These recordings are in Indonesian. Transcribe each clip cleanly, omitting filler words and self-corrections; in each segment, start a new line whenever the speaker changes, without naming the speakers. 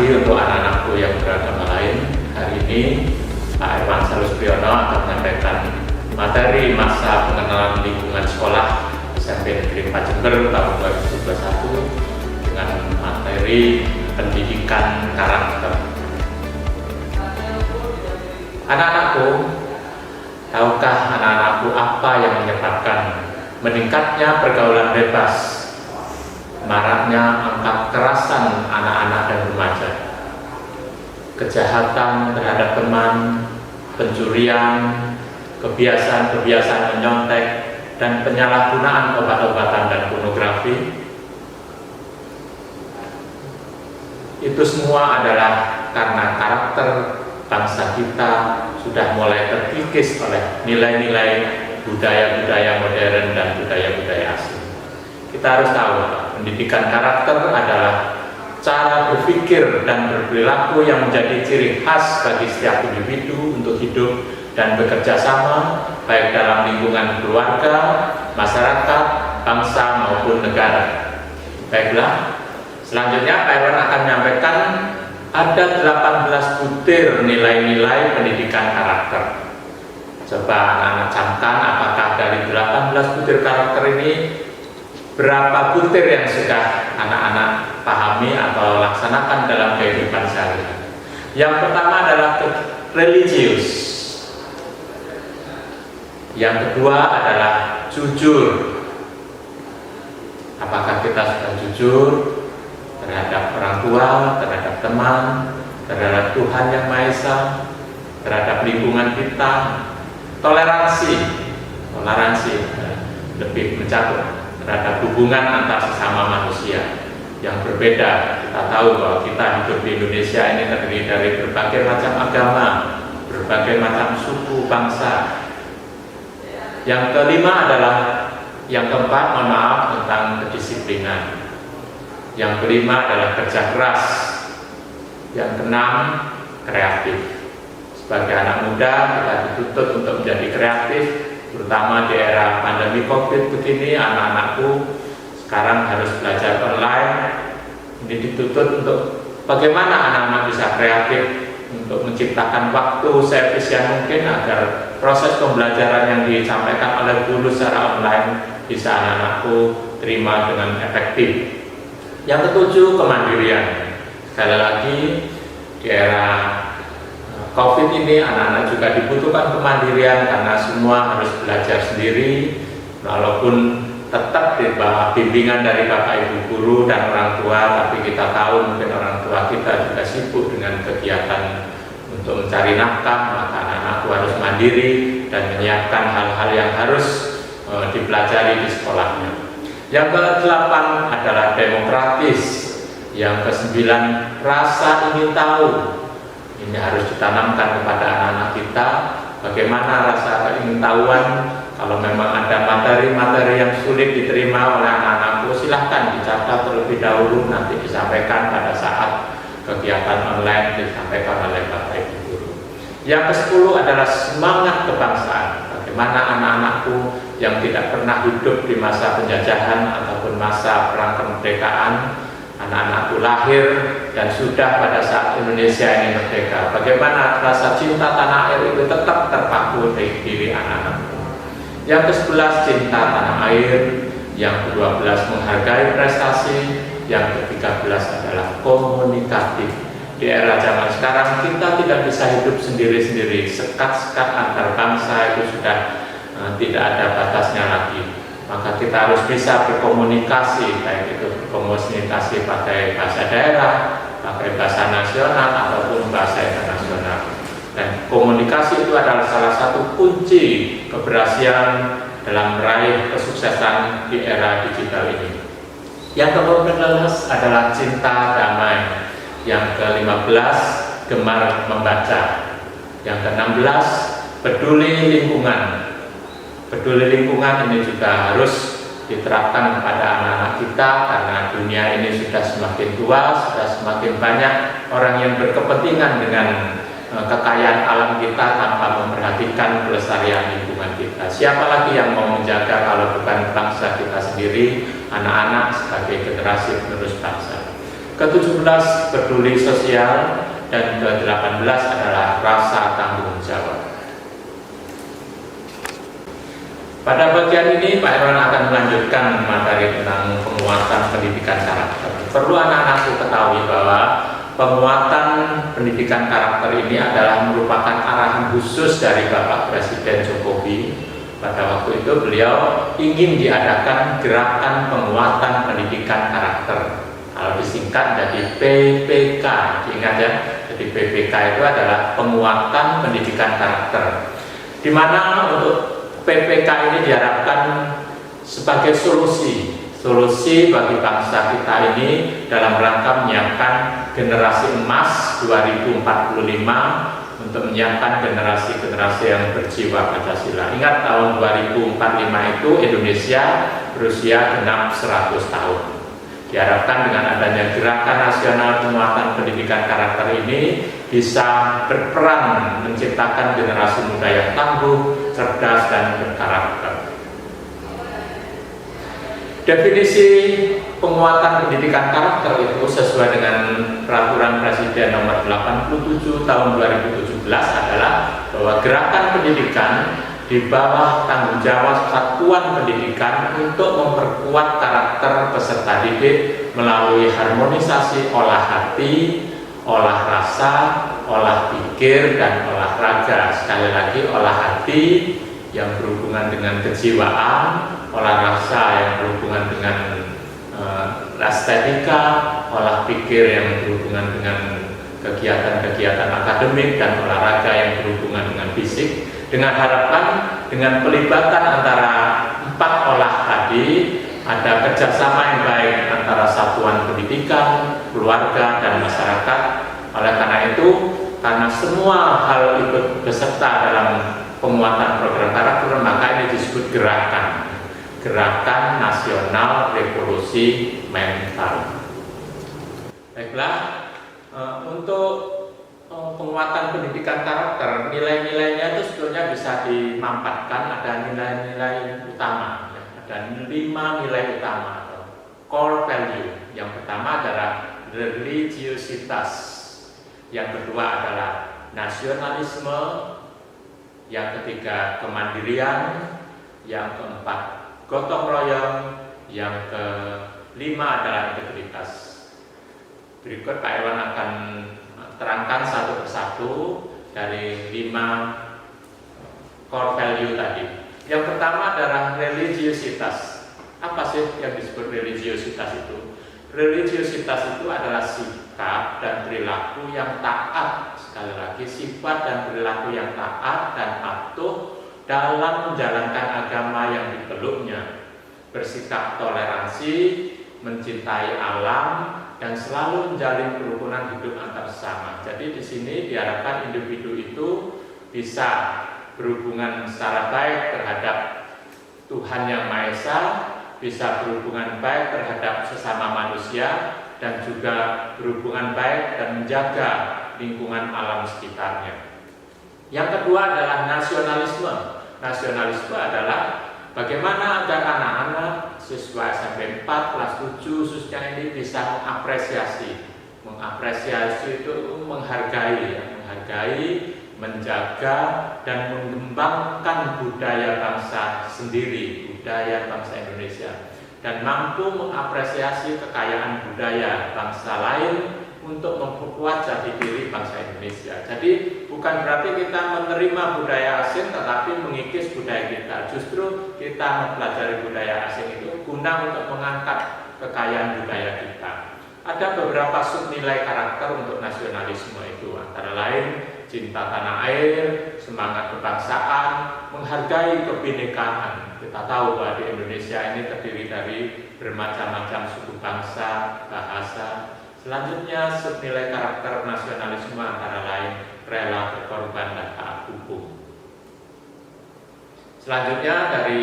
lagi untuk anak-anakku yang beragama lain. Hari ini Pak Irwan Saluspriyono akan menyampaikan materi masa pengenalan lingkungan sekolah SMP Negeri 4 Jember tahun 2021 dengan materi pendidikan karakter. Anak-anakku, tahukah anak-anakku apa yang menyebabkan meningkatnya pergaulan bebas, maraknya angka kekerasan anak-anak dan remaja, kejahatan terhadap teman, pencurian, kebiasaan-kebiasaan menyontek, dan penyalahgunaan obat-obatan dan pornografi? Itu semua adalah karena karakter bangsa kita sudah mulai terkikis oleh nilai-nilai budaya-budaya modern dan budaya-budaya asing. Kita harus tahu, pendidikan karakter adalah cara berpikir dan berperilaku yang menjadi ciri khas bagi setiap individu untuk hidup dan bekerja sama, baik dalam lingkungan keluarga, masyarakat, bangsa maupun negara. Baiklah, selanjutnya Pak Irwan akan menyampaikan ada 18 butir nilai-nilai pendidikan karakter. Coba anak-anak camkan apakah dari 18 butir karakter ini berapa butir yang sudah anak-anak pahami atau laksanakan dalam kehidupan sehari-hari. Yang pertama adalah religius. Yang kedua adalah jujur. Apakah kita sudah jujur terhadap orang tua, terhadap teman, terhadap Tuhan Yang Maha Esa, terhadap lingkungan kita? Toleransi lebih mencakup terhadap hubungan antar sesama manusia yang berbeda. Kita tahu bahwa kita hidup di Indonesia ini terdiri dari berbagai macam agama, berbagai macam suku, bangsa. Yang kelima adalah, yang keempat, mohon maaf, tentang kedisiplinan. Yang kelima adalah kerja keras. Yang keenam, kreatif. Sebagai anak muda, kita dituntut untuk menjadi kreatif, terutama di era pandemi COVID begini. Anak-anakku sekarang harus belajar online. Ini dituntut untuk bagaimana anak-anak bisa kreatif untuk menciptakan waktu seefisien mungkin agar proses pembelajaran yang disampaikan oleh guru secara online bisa anak-anakku terima dengan efektif. Yang ketujuh, kemandirian. Sekali lagi, di era COVID ini anak-anak juga dibutuhkan kemandirian karena semua harus belajar sendiri, walaupun tetap di bawah bimbingan dari Bapak Ibu guru dan orang tua, tapi kita tahu mungkin orang tua kita juga sibuk dengan kegiatan untuk mencari nafkah, maka anak-anakku harus mandiri dan menyiapkan hal-hal yang harus dipelajari di sekolahnya. Yang ke-8 adalah demokratis. Yang ke-9, rasa ingin tahu. Ini harus ditanamkan kepada anak-anak kita. Bagaimana rasa keingintahuan? Kalau memang ada materi-materi yang sulit diterima oleh anak-anakku, silahkan dicatat terlebih dahulu, nanti disampaikan pada saat kegiatan online disampaikan oleh Bapak Ibu guru. Yang ke-10 adalah semangat kebangsaan. Bagaimana anak-anakku yang tidak pernah hidup di masa penjajahan ataupun masa perang kemerdekaan, anak-anakku lahir dan sudah pada saat Indonesia ini merdeka, bagaimana rasa cinta tanah air itu tetap terpaku di diri anak-anakku. Yang ke-11, cinta tanah air. Yang ke-12, menghargai prestasi. Yang ke-13 adalah komunikatif. Di era zaman sekarang kita tidak bisa hidup sendiri-sendiri. Sekat-sekat antar bangsa itu sudah tidak ada batasnya lagi. Maka kita harus bisa berkomunikasi, baik itu berkomunikasi pakai bahasa daerah, pakai bahasa nasional ataupun bahasa internasional. Dan komunikasi itu adalah salah satu kunci keberhasilan dalam meraih kesuksesan di era digital ini. Yang ke-14 adalah cinta damai. Yang ke-15, gemar membaca. Yang ke-16, peduli lingkungan. Peduli lingkungan ini juga harus diterapkan kepada anak-anak kita karena dunia ini sudah semakin tua, sudah semakin banyak orang yang berkepentingan dengan kekayaan alam kita tanpa memperhatikan kelestarian lingkungan kita. Siapa lagi yang mau menjaga kalau bukan bangsa kita sendiri, anak-anak sebagai generasi penerus bangsa. ke-17 peduli sosial, dan ke-18 adalah rasa tanggung jawab. Pada bagian ini Pak Irwan akan melanjutkan materi tentang penguatan pendidikan karakter. Perlu anak-anakku ketahui bahwa penguatan pendidikan karakter ini adalah merupakan arahan khusus dari Bapak Presiden Jokowi. Pada waktu itu beliau ingin diadakan gerakan penguatan pendidikan karakter. Kalau disingkat jadi PPK, diingat ya. Jadi PPK itu adalah penguatan pendidikan karakter. Di mana untuk PPK ini diharapkan sebagai solusi bagi bangsa kita ini dalam rangka menyiapkan generasi emas 2045 untuk menyiapkan generasi-generasi yang berjiwa Pancasila. Ingat tahun 2045 itu Indonesia berusia genap 100 tahun. Diharapkan dengan adanya gerakan nasional penguatan pendidikan karakter ini bisa berperan menciptakan generasi muda yang tangguh, cerdas, dan berkarakter. Definisi penguatan pendidikan karakter itu sesuai dengan Peraturan Presiden Nomor 87 Tahun 2017 adalah bahwa gerakan pendidikan di bawah tanggung jawab satuan pendidikan untuk memperkuat karakter peserta didik melalui harmonisasi olah hati, olah rasa, olah pikir, dan olahraga. Sekali lagi, olah hati yang berhubungan dengan kejiwaan, olah rasa yang berhubungan dengan estetika, olah pikir yang berhubungan dengan kegiatan-kegiatan akademik, dan olahraga yang berhubungan dengan fisik, dengan harapan dengan pelibatan antara 4 olah tadi ada kerjasama yang baik antara satuan pendidikan, keluarga, dan masyarakat. Oleh karena itu, karena semua hal ikut beserta dalam penguatan program karakter, maka ini disebut gerakan nasional revolusi mental. Baiklah, untuk penguatan pendidikan karakter, nilai-nilainya itu sebetulnya bisa dimampatkan. Ada nilai-nilai utama, ada 5 nilai utama atau core value. Yang pertama adalah religiositas, yang kedua adalah nasionalisme, yang ketiga kemandirian, yang keempat gotong royong, yang kelima adalah integritas. Berikut Pak Irwan akan terangkan satu persatu dari 5 core value tadi. Yang pertama adalah religiositas. Apa sih yang disebut religiositas itu? Religiositas itu adalah sikap dan perilaku yang taat. Sekali lagi, sifat dan perilaku yang taat dan patuh dalam menjalankan agama yang dipeluknya. Bersikap toleransi, mencintai alam, dan selalu menjalin kerukunan hidup antar sesama. Jadi di sini diharapkan individu itu bisa berhubungan secara baik terhadap Tuhan Yang Maha Esa, bisa berhubungan baik terhadap sesama manusia, dan juga berhubungan baik dan menjaga lingkungan alam sekitarnya. Yang kedua adalah nasionalisme. Nasionalisme adalah bagaimana agar anak-anak siswa SMP 4 kelas 7 khususnya ini bisa mengapresiasi itu menghargai, menjaga, dan mengembangkan budaya bangsa sendiri, budaya bangsa Indonesia, dan mampu mengapresiasi kekayaan budaya bangsa lain untuk memperkuat jati diri bangsa Indonesia. Jadi bukan berarti kita menerima budaya asing tetapi mengikis budaya kita. Justru kita mempelajari budaya asing itu guna untuk mengangkat kekayaan budaya kita. Ada beberapa subnilai karakter untuk nasionalisme itu, antara lain cinta tanah air, semangat kebangsaan, menghargai kebinekaan. Kita tahu bahwa di Indonesia ini terdiri dari bermacam-macam suku bangsa, bahasa. Selanjutnya, subnilai karakter nasionalisme antara lain rela berkorban dan taat hukum. Selanjutnya dari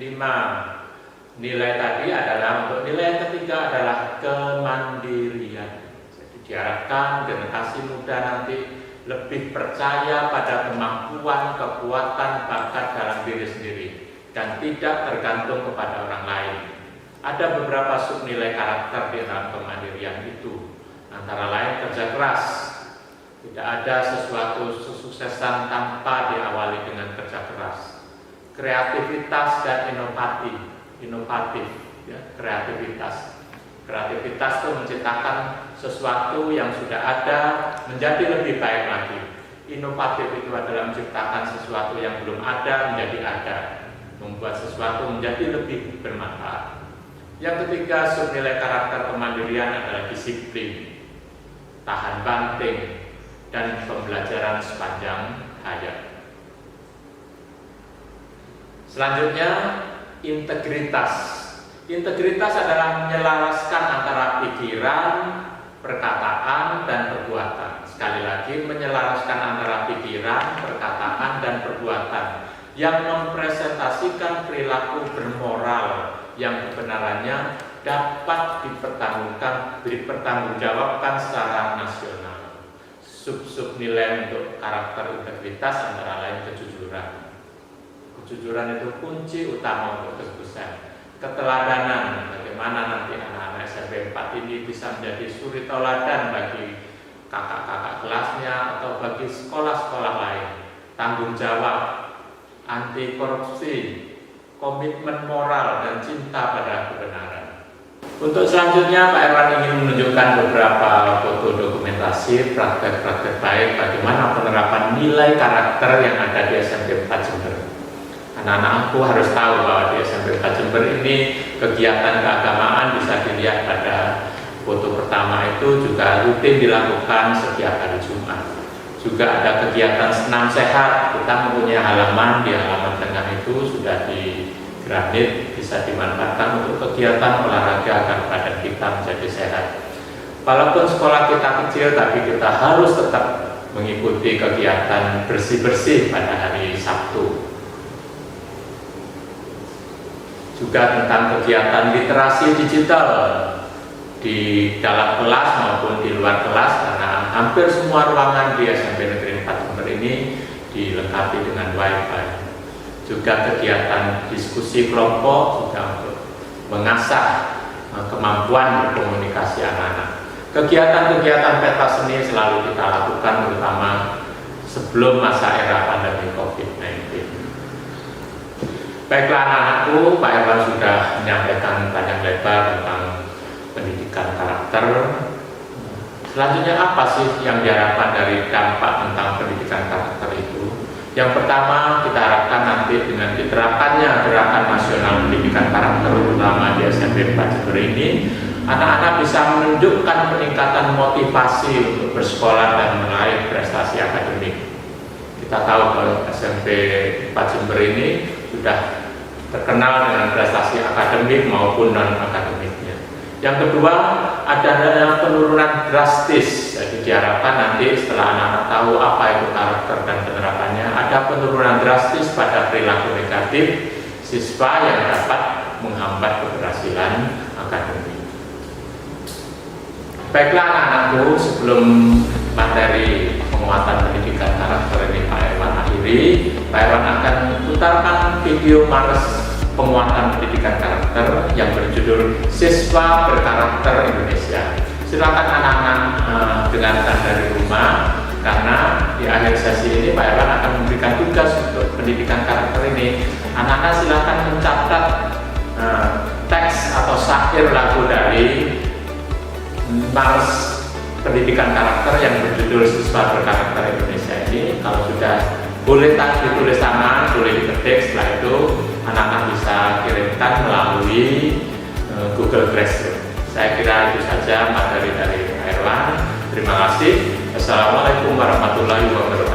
5 nilai tadi adalah untuk nilai yang ketiga adalah kemandirian. Jadi diharapkan generasi muda nanti lebih percaya pada kemampuan, kekuatan, bakat dalam diri sendiri dan tidak tergantung kepada orang lain. Ada beberapa subnilai karakter di dalam kemandirian itu. antara lain kerja keras. Tidak ada sesuatu kesuksesan tanpa diawali dengan kerja keras. Kreativitas dan inovatif, ya, kreativitas itu menciptakan sesuatu yang sudah ada menjadi lebih baik lagi. Inovatif itu adalah menciptakan sesuatu yang belum ada menjadi ada, membuat sesuatu menjadi lebih bermanfaat. Yang ketiga, subnilai karakter kemandirian adalah disiplin, tahan banting, dan pembelajaran sepanjang hayat. Selanjutnya, integritas. Integritas adalah menyelaraskan antara pikiran, perkataan, dan perbuatan. Sekali lagi, menyelaraskan antara pikiran, perkataan, dan perbuatan yang mempresentasikan perilaku bermoral yang kebenarannya dapat dipertanggungjawabkan secara nasional. Sub nilai untuk karakter integritas antara lain kejujuran. Kejujuran itu kunci utama untuk kesuksesan. Keteladanan, bagaimana nanti anak-anak SMP 4 ini bisa menjadi suri teladan bagi kakak-kakak kelasnya atau bagi sekolah-sekolah lain. Tanggung jawab, anti korupsi, komitmen moral, dan cinta pada kebenaran. Untuk selanjutnya, Pak Irwan ingin menunjukkan beberapa foto dokumentasi praktek-praktek baik bagaimana penerapan nilai karakter yang ada di SMP 4 Jember. Anak-anakku harus tahu bahwa di SMP 4 Jember ini kegiatan keagamaan bisa dilihat pada foto pertama itu juga rutin dilakukan setiap hari Jumat. Juga ada kegiatan senam sehat. Kita mempunyai halaman, di halaman tengah itu sudah di granit, bisa dimanfaatkan untuk kegiatan olahraga agar badan kita menjadi sehat. Walaupun sekolah kita kecil, tapi kita harus tetap mengikuti kegiatan bersih-bersih pada hari Sabtu. Juga tentang kegiatan literasi digital di dalam kelas maupun di luar kelas, karena hampir semua ruangan di SMP Negeri 4 Jember ini dilengkapi dengan Wi-Fi. Juga kegiatan diskusi kelompok juga untuk mengasah kemampuan berkomunikasi anak-anak. Kegiatan-kegiatan pentas seni selalu kita lakukan terutama sebelum masa era pandemi COVID-19. Baiklah anak-anakku, Pak Irwan sudah menyampaikan panjang lebar tentang pendidikan karakter. Selanjutnya apa sih yang diharapkan dari dampak tentang pendidikan karakter itu? Yang pertama, kita harapkan nanti dengan diterapkannya gerakan nasional pendidikan karakter terutama di SMP 4 Jember ini, anak-anak bisa menunjukkan peningkatan motivasi untuk bersekolah dan meraih prestasi akademik. Kita tahu kalau SMP 4 Jember ini sudah terkenal dengan prestasi akademik maupun non-akademiknya. Yang kedua, ada penurunan drastis. Jadi diharapkan nanti setelah anak-anak tahu apa itu karakter dan penerapannya, ada penurunan drastis pada perilaku negatif siswa yang dapat menghambat keberhasilan akademik. Baiklah anak-anakku, sebelum materi penguatan pendidikan karakter ini Pak Irwan akhiri, Pak Irwan akan putarkan video Mars penguatan pendidikan karakter yang berjudul Siswa Berkarakter Indonesia. Silakan anak-anak dengarkan dari rumah, karena di akhir sesi ini Pak Irwan akan memberikan tugas untuk pendidikan karakter ini. Anak-anak silakan mencatat teks atau syair lagu dari Mars pendidikan karakter yang berjudul Siswa Berkarakter Indonesia ini. Kalau sudah boleh ditulis tangan, boleh diketik, setelah itu anak-anak bisa kirimkan melalui Google Classroom. Saya kira itu saja materi dari Pak Irwan. Terima kasih. Assalamualaikum warahmatullahi wabarakatuh.